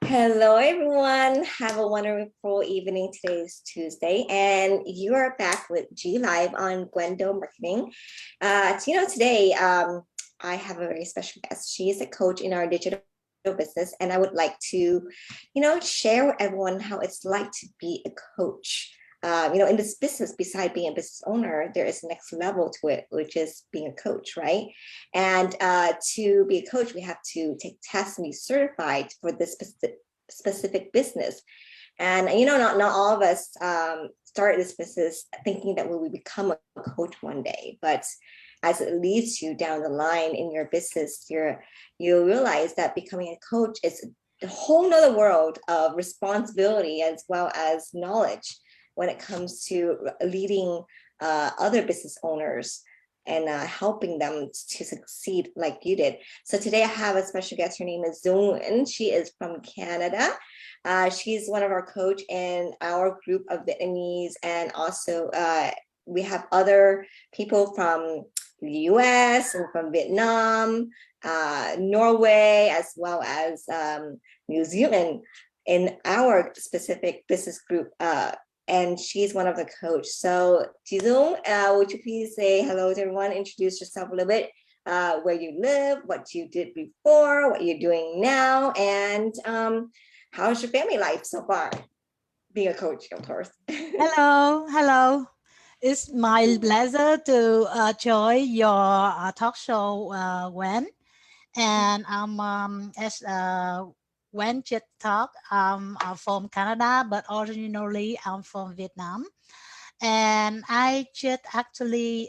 Hello, everyone. Have a wonderful evening. Today is Tuesday, and you are back with G Live on Gwendo Marketing. Today I have a very special guest. She is a coach in our digital business, and I would like to, share with everyone how it's like to be a coach. In this business, beside being a business owner, there is a next level to it, which is being a coach, right? And to be a coach, we have to take tests and be certified for this specific business. And not all of us start this business thinking that we will become a coach one day, but as it leads you down the line in your business, you realize that becoming a coach is a whole nother world of responsibility as well as knowledge when it comes to leading other business owners and helping them to succeed like you did. So today I have a special guest. Her name is Dung. She is from Canada. She's one of our coach in our group of Vietnamese, and also we have other people from the US and from Vietnam, Norway, as well as New Zealand in our specific business group. And she's one of the coach. So Jizung, would you please say hello to everyone, introduce yourself a little bit, where you live, what you did before, what you're doing now, and how's your family life so far? Being a coach, of course. Hello. It's my pleasure to join your talk show, Wen. And as Wen just talked, I'm from Canada, but originally I'm from Vietnam. And I just actually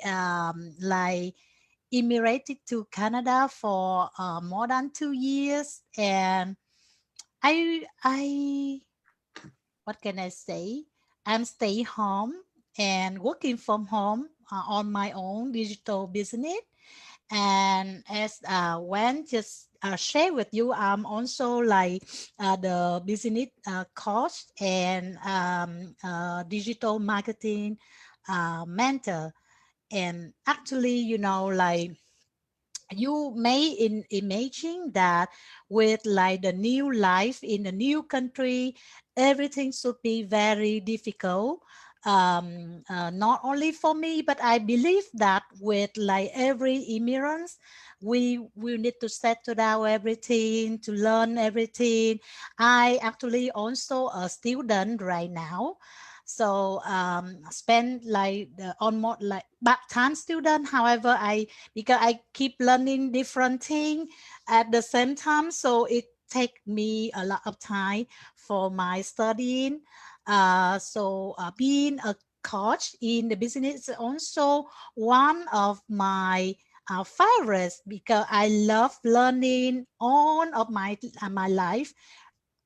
immigrated to Canada for more than 2 years. And I what can I say? I'm stay home and working from home on my own digital business. And as when just share with you, I'm also the business coach and digital marketing mentor. And actually, you may imagine that with like the new life in a new country, everything should be very difficult, not only for me, but I believe that with like every immigrants, we will need to settle down everything, to learn everything. I actually also a student right now, so spend like the almost like part-time student. However, because I keep learning different things at the same time, so it take me a lot of time for my studying. Being a coach in the business is also one of my favorites, because I love learning all of my life,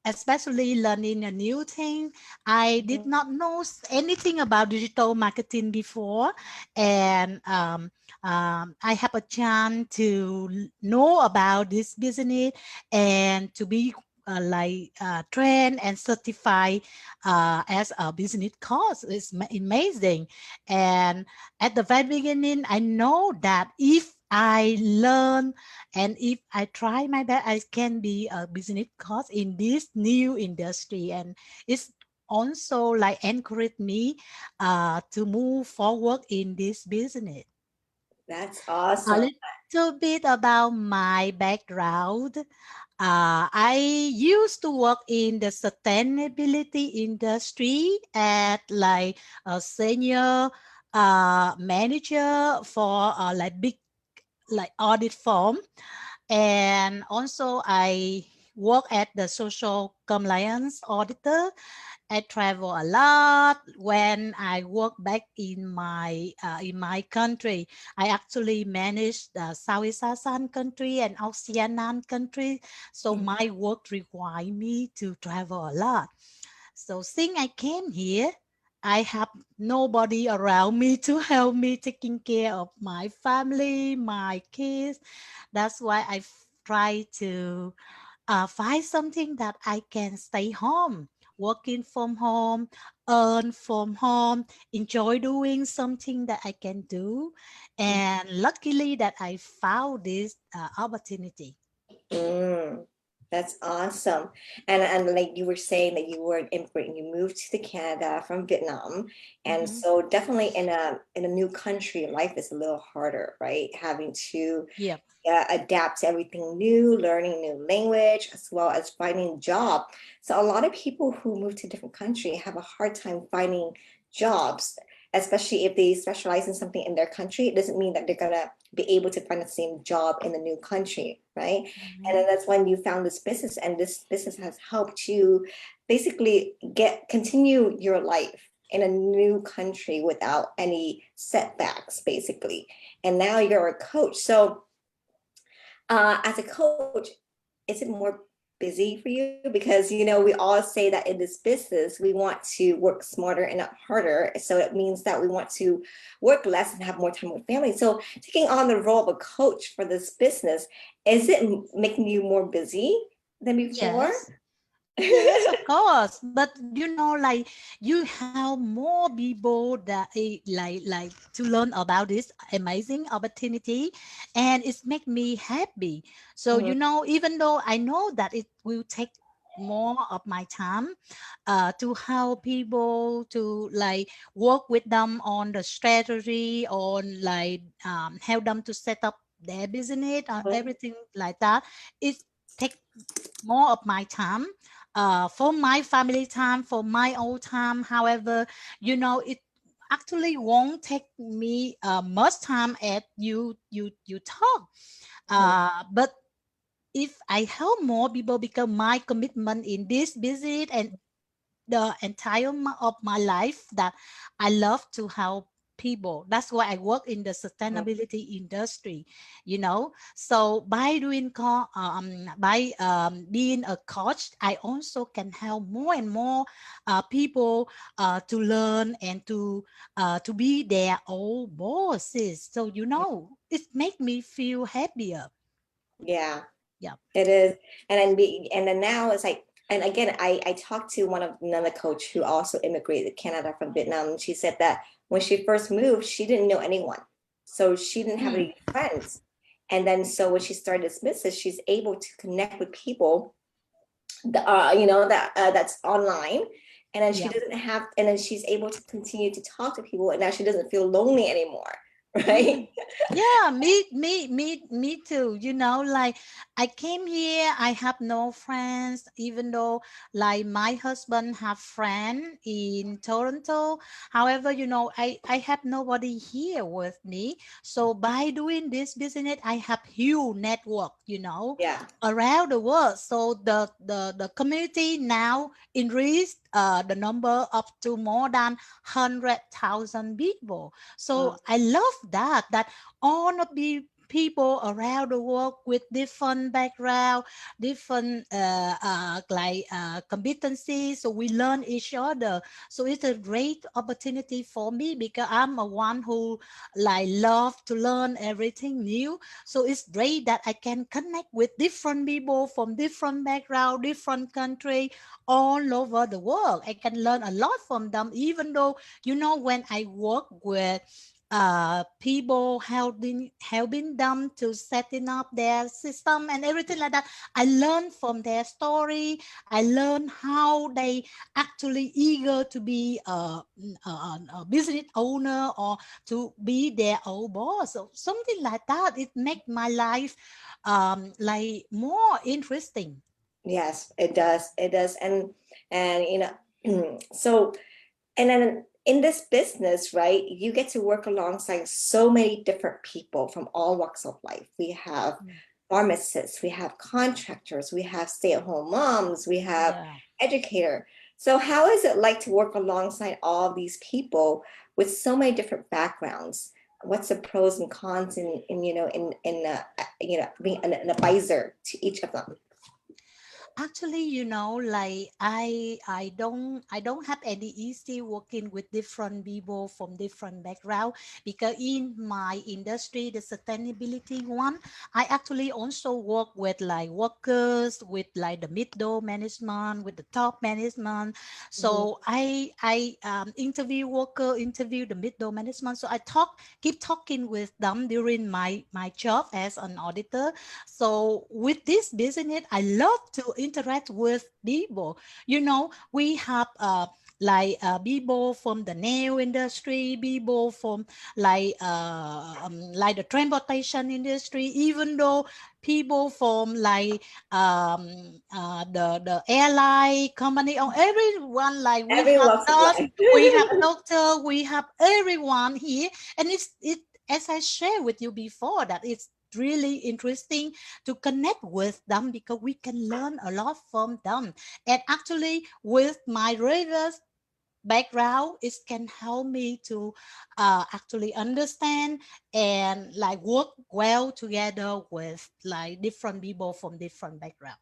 especially learning a new thing. I did not know anything about digital marketing before, and I have a chance to know about this business and to be trained and certified as a business coach. It's amazing. And at the very beginning, I know that if I learn and if I try my best, I can be a business coach in this new industry. And it's also like encourage me to move forward in this business. That's A awesome. little bit about my background. I used to work in the sustainability industry at like a senior manager for like big like audit firm. And also I work at the social compliance auditor. I travel a lot. When I work back in my country, I actually manage the Southeast Asian country and Oceanian country. So my work require me to travel a lot. So since I came here, I have nobody around me to help me taking care of my family, my kids. That's why I try to find something that I can stay home, working from home, earn from home, enjoy doing something that I can do. And luckily that I found this opportunity. Mm. That's awesome. And like you were saying that you were an immigrant and you moved to Canada from Vietnam. And Mhm. so definitely in a new country, life is a little harder, right? Having to Yep. adapt to everything new, learning new language, as well as finding a job. So a lot of people who move to a different country have a hard time finding jobs, especially if they specialize in something in their country. It doesn't mean that they're gonna be able to find the same job in the new country, right? And then Mhm. that's when you found this business, and this business has helped you basically continue your life in a new country without any setbacks, basically. And now you're a coach. So as a coach, is it more busy for you? Because, we all say that in this business, we want to work smarter and not harder. So it means that we want to work less and have more time with family. So taking on the role of a coach for this business, is it making you more busy than before? Yes. Yes, of course. But like you have more people that like to learn about this amazing opportunity, and it's make me happy. So Mhm. even though I know that it will take more of my time, to help people to like work with them on the strategy, on like help them to set up their business or everything like that. It take more of my time, for my family time, for my own time. However, it actually won't take me much time as you talk. Mhm. But if I help more people, because my commitment in this business and the entire of my life, that I love to help people. That's why I work in the sustainability industry, So by being a coach, I also can help more and more people to learn and to be their own bosses. So it make me feel happier. Yeah. Yeah. It is, and then now it's like, and again, I talked to another coach who also immigrated to Canada from Vietnam. And she said that when she first moved, she didn't know anyone, so she didn't have Mm, any friends. And then so when she started this business, she's able to connect with people, that's online, and then she yeah. doesn't have, and then she's able to continue to talk to people, and now she doesn't feel lonely anymore, Mm. right? Yeah, me too. Like I came here, I have no friends, even though like my husband have friend in Toronto. However, I have nobody here with me. So by doing this business, I have huge network, Yeah. around the world. So the community now increased the number up to more than 100,000 people. So I love that all of the people around the world with different background, different competencies, so we learn each other. So it's a great opportunity for me, because I'm a one who like love to learn everything new. So it's great that I can connect with different people from different background, different country, all over the world. I can learn a lot from them, even though when I work with people, helping them to setting up their system and everything like that, I learn from their story. I learn how they actually eager to be a business owner, or to be their own boss, so something like that. It make my life like more interesting. Yes, it does. It does. And so, and then in this business, right, you get to work alongside so many different people from all walks of life. We have Mm. pharmacists, we have contractors, we have stay-at-home moms, we have Yeah. educator. So how is it like to work alongside all of these people with so many different backgrounds? What's the pros and cons in being an advisor to each of them? Actually, like I don't have any easy working with different people from different background, because in my industry, the sustainability one, I actually also work with like workers, with like the middle management, with the top management. Mhm. So I interview worker, interview the middle management. So I keep talking with them during my job as an auditor. So with this business, I love to interact with people. We have people from the nail industry, people from like the transportation industry, even though people from like the airline company, or everyone, like we Every have walks of nurse, life. we have doctor, we have everyone here. And it as I shared with you before, that it's really interesting to connect with them, because we can learn a lot from them. And actually, with my previous background, it can help me to actually understand and like work well together with like different people from different background.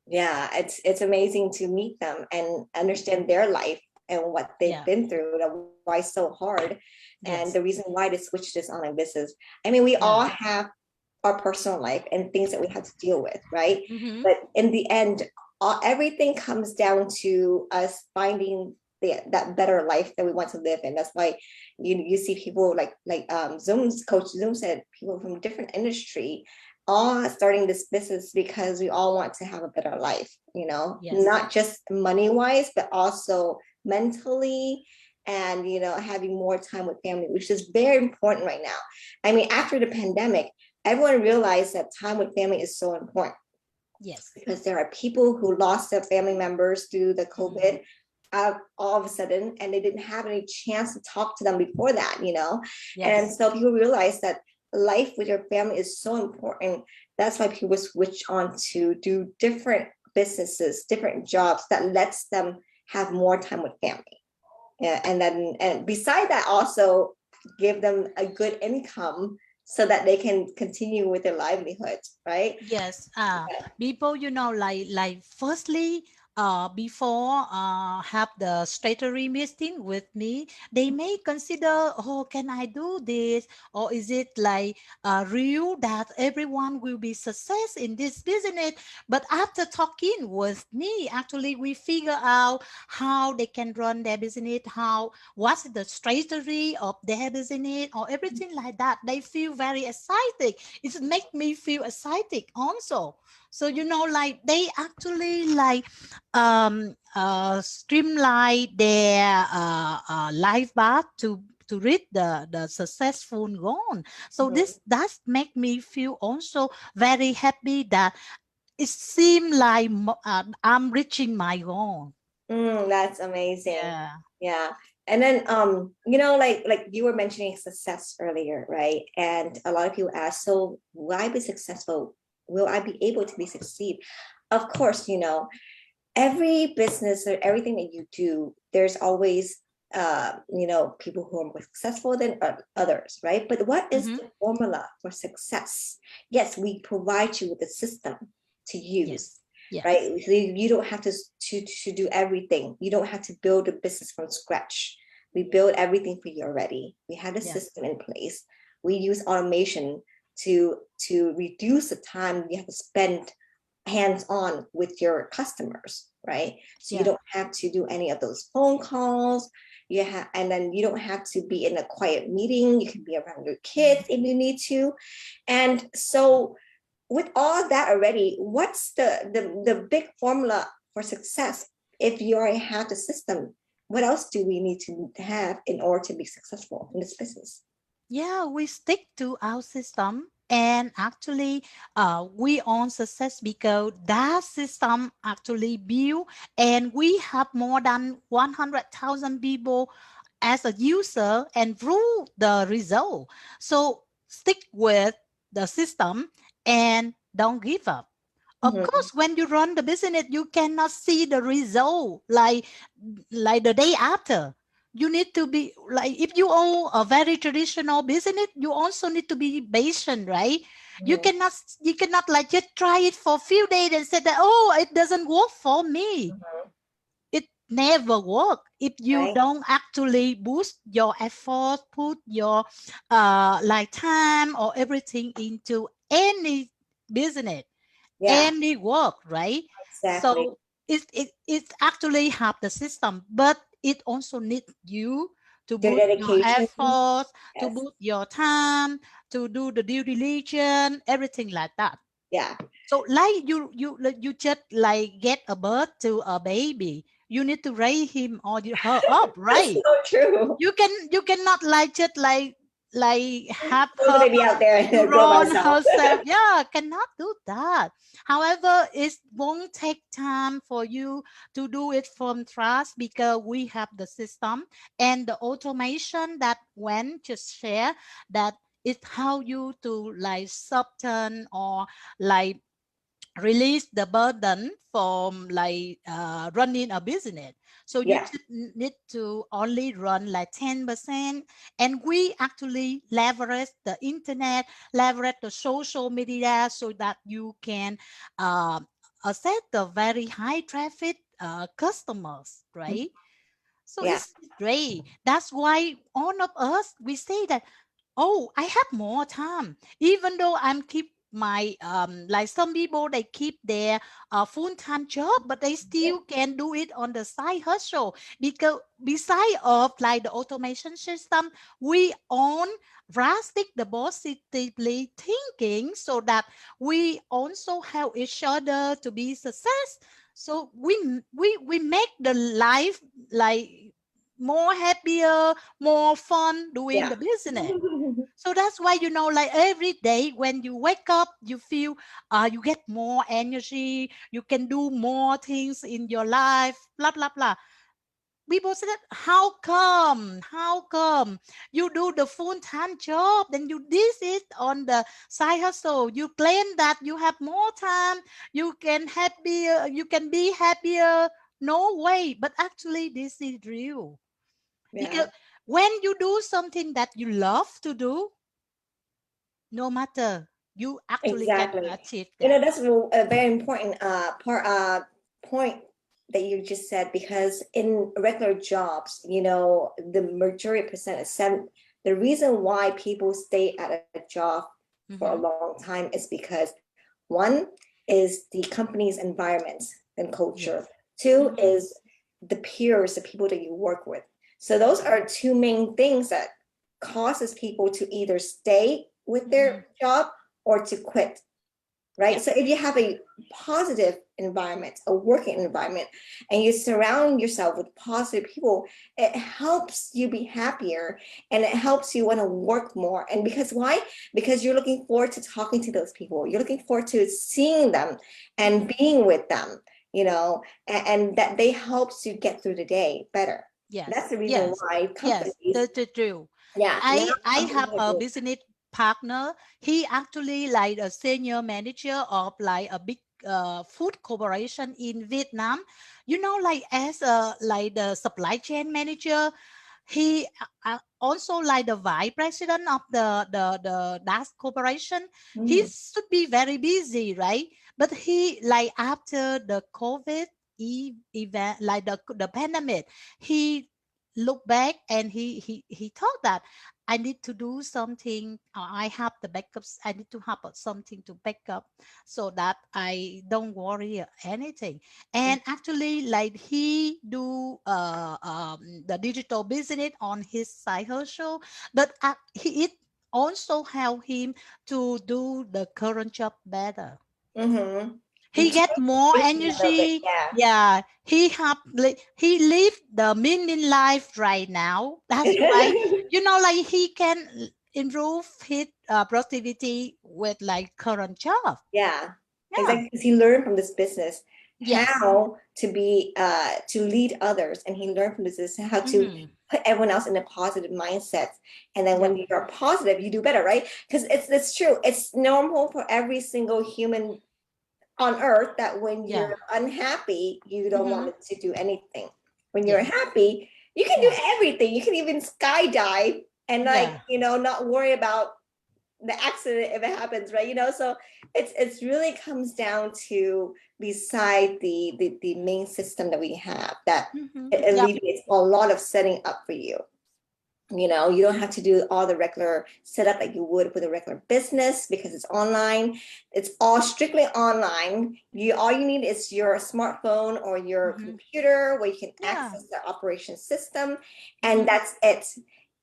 Yeah, it's amazing to meet them and understand their life and what they've Yeah. been through, and why it's so hard, and the Yes. reason why they switched this online business. I mean, we all Yeah. have our personal life and things that we have to deal with, right? Mm-hmm. But in the end, everything comes down to us finding that better life that we want to live in. That's why you see people like Zoom's coach Zoom said, people from different industry all starting this business because we all want to have a better life, Yes. not just money wise, but also mentally, and having more time with family, which is very important right now. I mean, after the pandemic, everyone realized that time with family is so important, Yes. because there are people who lost their family members through the Mm-hmm. COVID all of a sudden, and they didn't have any chance to talk to them before that. And Yes. so people realize that life with your family is so important. That's why people switch on to do different businesses, different jobs that lets them have more time with family. Yeah, and beside that, also give them a good income so that they can continue with their livelihood, right? Yes, people, like firstly, before have the statutory meeting with me, they may consider, oh, can I do this, or is it like real that everyone will be success in this business? But after talking with me, actually, we figure out how they can run their business, what's the strategy of their business, or everything like that. They feel very excited. It make me feel excited also. So like they actually like streamline their life path to reach the successful goal. So Mhm. this does make me feel also very happy that it seems like I'm reaching my goal. That's amazing. Yeah. Yeah. And then like you were mentioning success earlier, right? And a lot of people ask, so will I be successful? Will I be able to be succeed? Of course, every business or everything that you do, there's always people who are more successful than others, right? But what is Mm-hmm. the formula for success? Yes, we provide you with a system to use, Yes. Yes. right? So you don't have to do everything. You don't have to build a business from scratch. We build everything for you already. We have a Yes. system in place. We use automation to reduce the time you have to spend hands-on with your customers, right? So you Yeah. don't have to do any of those phone calls. And then you don't have to be in a quiet meeting. You can be around your kids Mm. if you need to. And so with all that already, what's the big formula for success? If you already have the system, what else do we need to have in order to be successful in this business? Yeah, we stick to our system, and actually we own success because that system actually built, and we have more than 100,000 people as a user and through the result. So stick with the system and don't give up. Of Mhm. course, when you run the business, you cannot see the result like the day after. You need to be like, if you own a very traditional business, you also need to be patient, right? You Mhm. cannot like just try it for a few days and say that, oh, it doesn't work for me. Mhm. It never work if you Right? don't actually boost your effort, put your like time or everything into any business, Yeah, any work, right? exactly. So it actually have the system, but it also needs you to Their put your dedication. effort, to Yes. put your time, to do the due diligence, everything like that. Yeah. So like you just like get a birth to a baby. You need to raise him or her up, That's right? so true. You cannot like just like have Throw the her baby out there to and grow by run herself. herself. Yeah, cannot do that. However, it won't take time for you to do it from trust because we have the system and the automation that when just share that it how you to like soften or like release the burden from like running a business. So you Yeah. just need to only run like 10%. And we actually leverage the internet, leverage the social media so that you can uh, access the very high traffic customers, right? So Yeah. it's great. That's why all of us, we say that, oh, I have more time. Even though I'm keep my like some people they keep their full-time job, but they still can do it on the side hustle because beside of like the automation system, we own drastic the positively thinking so that we also help each other to be success. So we make the life like more happier, more fun doing Yeah. the business. So that's why like every day when you wake up, you feel you get more energy, you can do more things in your life, blah blah blah. People say that how come you do the full-time job, then you this is on the side hustle. You claim that you have more time, you can be happier. No way, but actually this is real. Because Yeah. when you do something that you love to do, no matter, you actually can Exactly. achieve You know, that. that's a very important point that you just said, because in regular jobs, you know, the majority percent is seven. The reason why people stay at a job for a Mm-hmm. long time is because one is the company's environment and culture. Yes. Two Mm-hmm. is the peers, the people that you work with. So those are two main things that causes people to either stay with Mm-hmm. their job or to quit, Yeah. right? So if you have a positive environment, a working environment, and you surround yourself with positive people, it helps you be happier and it helps you want to work more. And because why? Because you're looking forward to talking to those people. You're looking forward to seeing them Mm-hmm. and being with them, you know, and that they helps you get through the day better. That's Yes. the reason Yes. why Yes. companies, That's true. yeah, now I companies have are a doing, business partner. He actually like a senior manager of like a big food corporation in Vietnam. Like as a like the supply chain manager, he also like the vice president of the that corporation. He mhm, should be very busy, right? But he like after the COVID event, like the pandemic, he looked back and he thought that I need to do something. I have the backups. I need to have something to back up so that I don't worry anything. And actually, like he do the digital business on his side hustle, but it also help him to do the current job better. mhm. He get more Thinking a little bit, energy. yeah. Yeah, he live the meaning life right now. That's why like he can improve his productivity with like current job. Yeah, Yeah. exactly. Because he learned from this business Yes. how to be to lead others, and he learned from this business how to Mm-hmm. put everyone else in a positive mindset. And then when Yep. you're positive, you do better, right? Because it's true. It's normal for every single human on earth that when Yeah. you're unhappy, you don't Mm-hmm. want to do anything. When you're Yes. happy, you can do Yeah. everything. You can even skydive and, like, Yeah. you know, not worry about the accident if it happens, right? So it's really comes down to beside the main system that we have that Yep. alleviates a lot of setting up for you. You don't have to do all the regular setup like you would with a regular business because it's online. It's all strictly online. All you need is your smartphone or your computer where you can access the operation system, and that's it.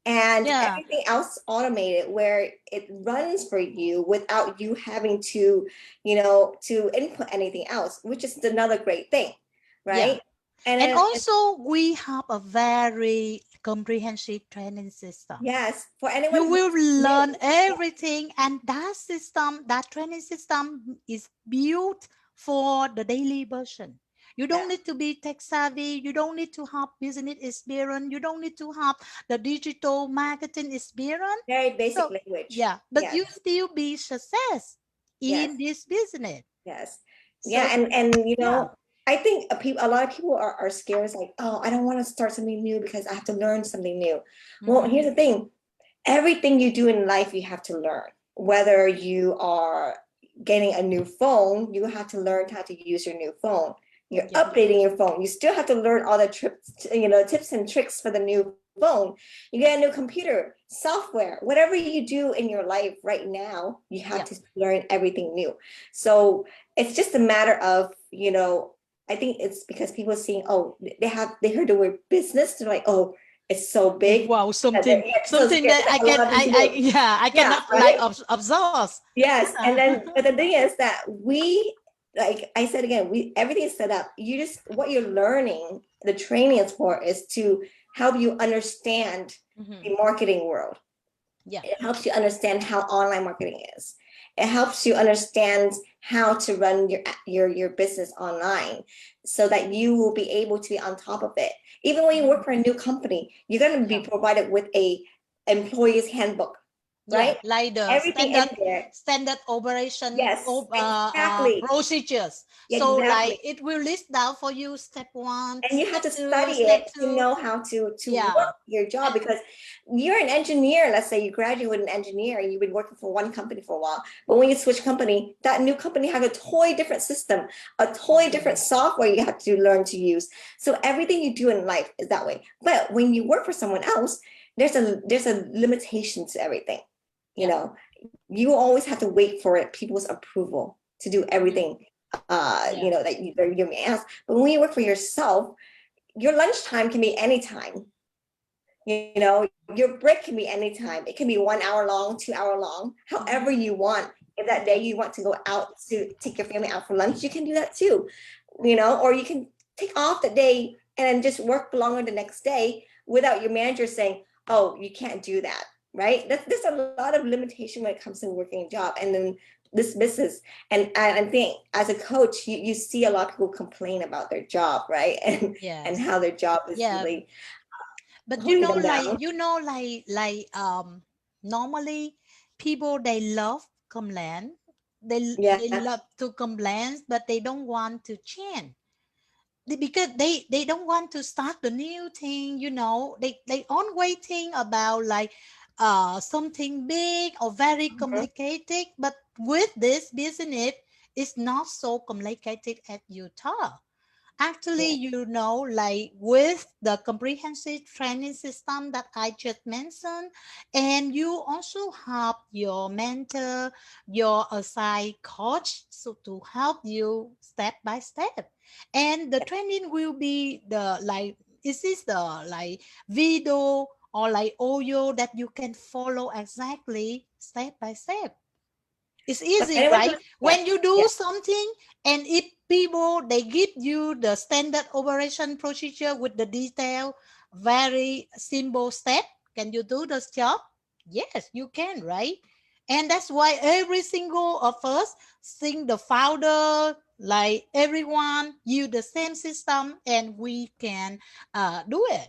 And everything else automated where it runs for you without you having to, to input anything else, which is another great thing, right? And also we have a very comprehensive training system. Yes, for anyone you will learn everything, and that training system is built for the daily version. You don't need to be tech savvy. You don't need to have business experience. You don't need to have the digital marketing experience. Very basic language. But you still be success in this business. Yes. And I think a lot of people are scared. It's like, oh, I don't want to start something new because I have to learn something new. Well, here's the thing. Everything you do in life, you have to learn. Whether you are getting a new phone, you have to learn how to use your new phone. You're updating your phone. You still have to learn all the tips and tricks for the new phone. You get a new computer, software, whatever you do in your life right now, you have to learn everything new. So it's just a matter of, I think it's because people seeing, oh, they heard the word business. They're like, oh, it's so big. Wow, something that I cannot right? absorb. Yes, and then but the thing is that we, like I said again, everything is set up. What you're learning, the training is for, is to help you understand the marketing world. It helps you understand how online marketing is. It helps you understand how to run your business online so that you will be able to be on top of it. Even when you work for a new company, you're going to be provided with a employee's handbook, right? Like the standard operation procedures. So like it will list down for you step 1. And you have to study it to know how to work your job, because you're an engineer. Let's say you graduate an engineer and you've been working for one company for a while. But when you switch company, that new company has a totally different system, a totally different software you have to learn to use. So everything you do in life is that way. But when you work for someone else, there's a limitation to everything. You always have to wait for people's approval to do everything. That you may ask. But when you work for yourself, your lunchtime can be anytime. Your break can be anytime. It can be 1 hour long, 2 hour long, however you want. If that day you want to go out to take your family out for lunch, you can do that too. Or you can take off the day and just work longer the next day without your manager saying, oh, you can't do that, right? There's a lot of limitation when it comes to working a job. And then this business, and I think as a coach, you see a lot of people complain about their job, right? And how their job is really. But normally people, they love complain. They love to complain, but they don't want to change. Because they don't want to start the new thing. They always think about like something big or very complicated. But with this business, it's not so complicated as you thought. Actually, like with the comprehensive training system that I just mentioned, and you also have your mentor, your assigned coach, so to help you step by step. And the training will be the video or like audio that you can follow exactly step by step. It's easy, right? When you do something, and if people, they give you the standard operation procedure with the detail, very simple step, can you do this job? Yes, you can, right? And that's why every single of us, the founder, like everyone, use the same system, and we can do it.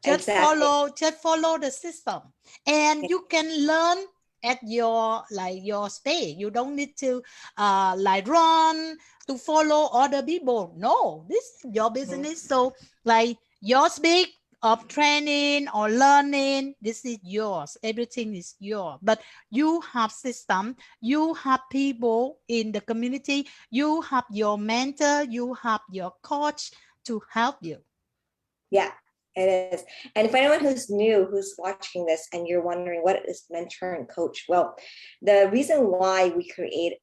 Just follow the system, and you can learn at your speed. You don't need to run to follow other people. No, this is your business. So like your speed, of training or learning, this is yours. Everything is yours. But you have system, you have people in the community, you have your mentor, you have your coach to help you. Yeah, it is. And if anyone who's new, who's watching this, and you're wondering what is mentor and coach, well, the reason why we created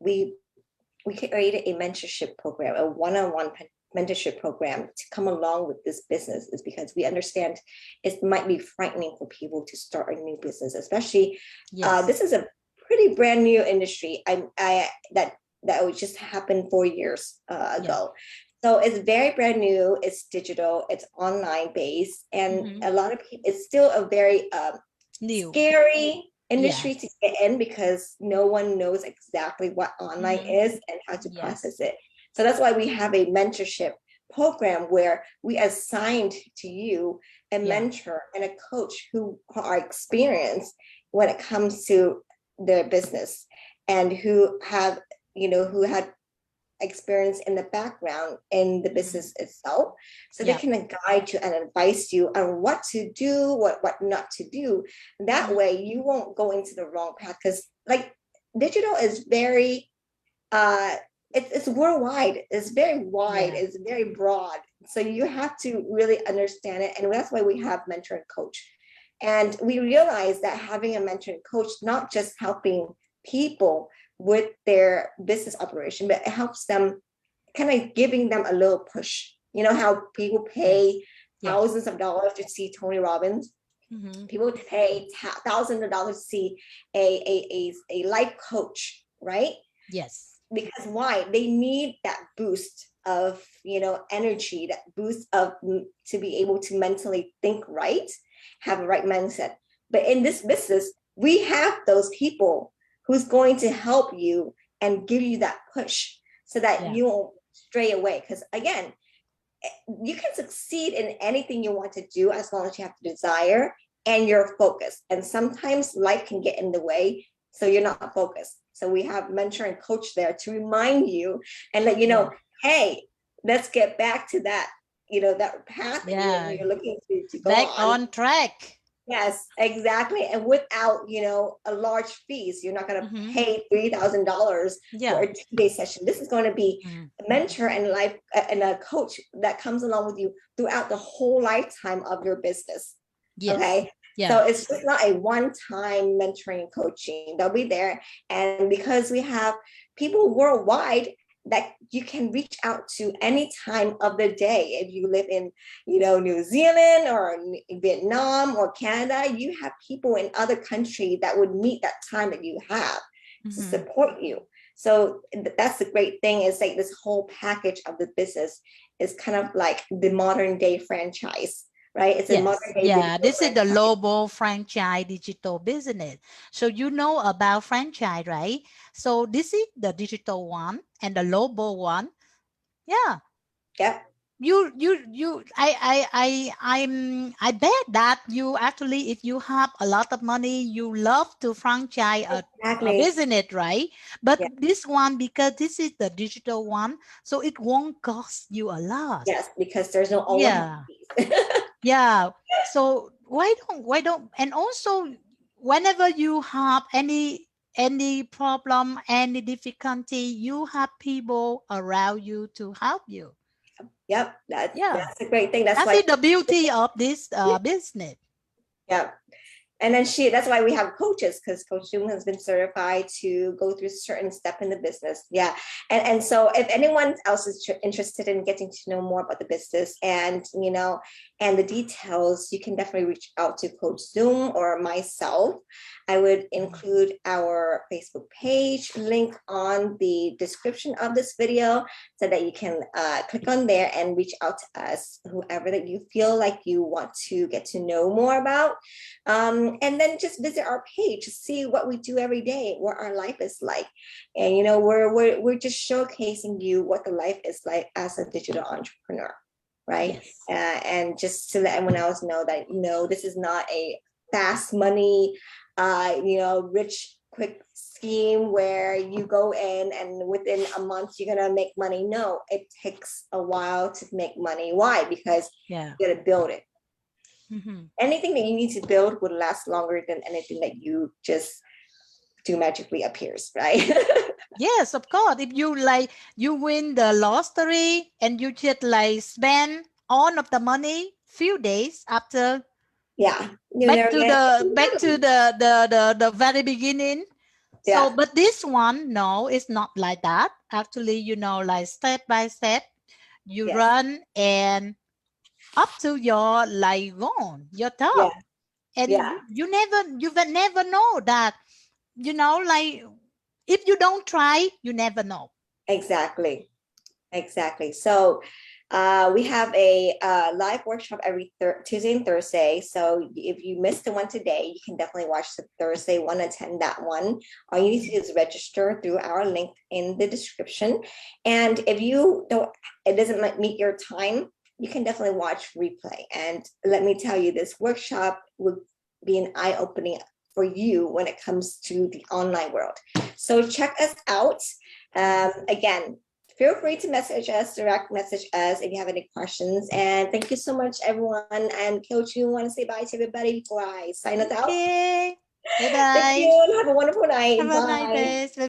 a mentorship program, a one-on-one mentorship program to come along with this business is because we understand it might be frightening for people to start a new business, especially this is a pretty brand new industry. That would just happen 4 years ago. So it's very brand new, it's digital, it's online based, and a lot of people, it's still a very new, scary industry to get in because no one knows exactly what online is and how to process it. So that's why we have a mentorship program where we assigned to you a mentor and a coach who are experienced when it comes to their business and who have, who had experience in the background in the business itself, so they can guide you and advise you on what to do, what not to do. That way you won't go into the wrong path, because like digital is very it's worldwide, it's very wide, it's very broad, so you have to really understand it. And that's why we have mentor and coach. And we realize that having a mentor and coach, not just helping people with their business operation, but it helps them, kind of giving them a little push. You know how people pay thousands of dollars to see Tony Robbins? People pay thousands of dollars to see a life coach, right? Yes. Because why? They need that boost of, energy, that boost of to be able to mentally think right, have the right mindset. But in this business, we have those people who's going to help you and give you that push so that you won't stray away. Because again, you can succeed in anything you want to do as long as you have the desire and you're focused. And sometimes life can get in the way, so you're not focused. So we have mentor and coach there to remind you and let you know, hey, let's get back to that, that path that you're looking to go back on track. Yes, exactly. And without, a large fees, you're not going to pay $3,000 for a 2-day session. This is going to be a mentor and life and a coach that comes along with you throughout the whole lifetime of your business. Okay. So it's just not a one-time mentoring and coaching. They'll be there. And because we have people worldwide that you can reach out to any time of the day. If you live in, New Zealand or Vietnam or Canada, you have people in other countries that would meet that time that you have to support you. So that's the great thing, is like this whole package of the business is kind of like the modern day franchise. Right? It's a modern day. This is the Lobo franchise digital business. So you know about franchise, right? So this is the digital one and the Lobo one. Yeah. Yep. I bet that you actually, if you have a lot of money, you love to franchise a business, right? But this one, because this is the digital one, so it won't cost you a lot. Yes, because there's no overhead fees. So why don't, and also whenever you have any problem, any difficulty, you have people around you to help you. Yep, that's a great thing. That's why the beauty of this business. Yeah. And then that's why we have coaches, because Coach Zoom has been certified to go through certain step in the business. Yeah. And so if anyone else is interested in getting to know more about the business and, and the details, you can definitely reach out to Coach Zoom or myself. I would include our Facebook page link on the description of this video so that you can click on there and reach out to us, whoever that you feel like you want to get to know more about. And then just visit our page to see what we do every day, what our life is like. And, we're just showcasing you what the life is like as a digital entrepreneur, right? And just to let everyone else know that, this is not a fast money, rich, quick scheme where you go in and within a month you're going to make money. No, it takes a while to make money. Why? Because you got to build it. Mhm. Anything that you need to build would last longer than anything that you just do magically appears, right? Yes, of course. If you like you win the lottery and you just like spend all of the money few days after Yeah, you back never to get the anything back to done. the very beginning. So, Yeah, but this one, no, it's not like that. Actually, like step by step, you yes, run and up to your like goal, your yeah, top, and yeah, you will never know that. Like if you don't try, you never know. exactly. Exactly. So we have a live workshop every Tuesday and Thursday. So if you missed the one today, you can definitely watch the Thursday one, attend that one. All you need to do is register through our link in the description. And if you don't, it doesn't meet your time, you can definitely watch replay. And let me tell you, this workshop will be an eye-opening for you when it comes to the online world. So check us out. Again, feel free to message us, direct message us if you have any questions. And thank you so much, everyone. And Coach, you want to say bye to everybody before I sign us out? Okay. Bye Thank bye. you and have a wonderful Have night. a nice Bye. day. Bye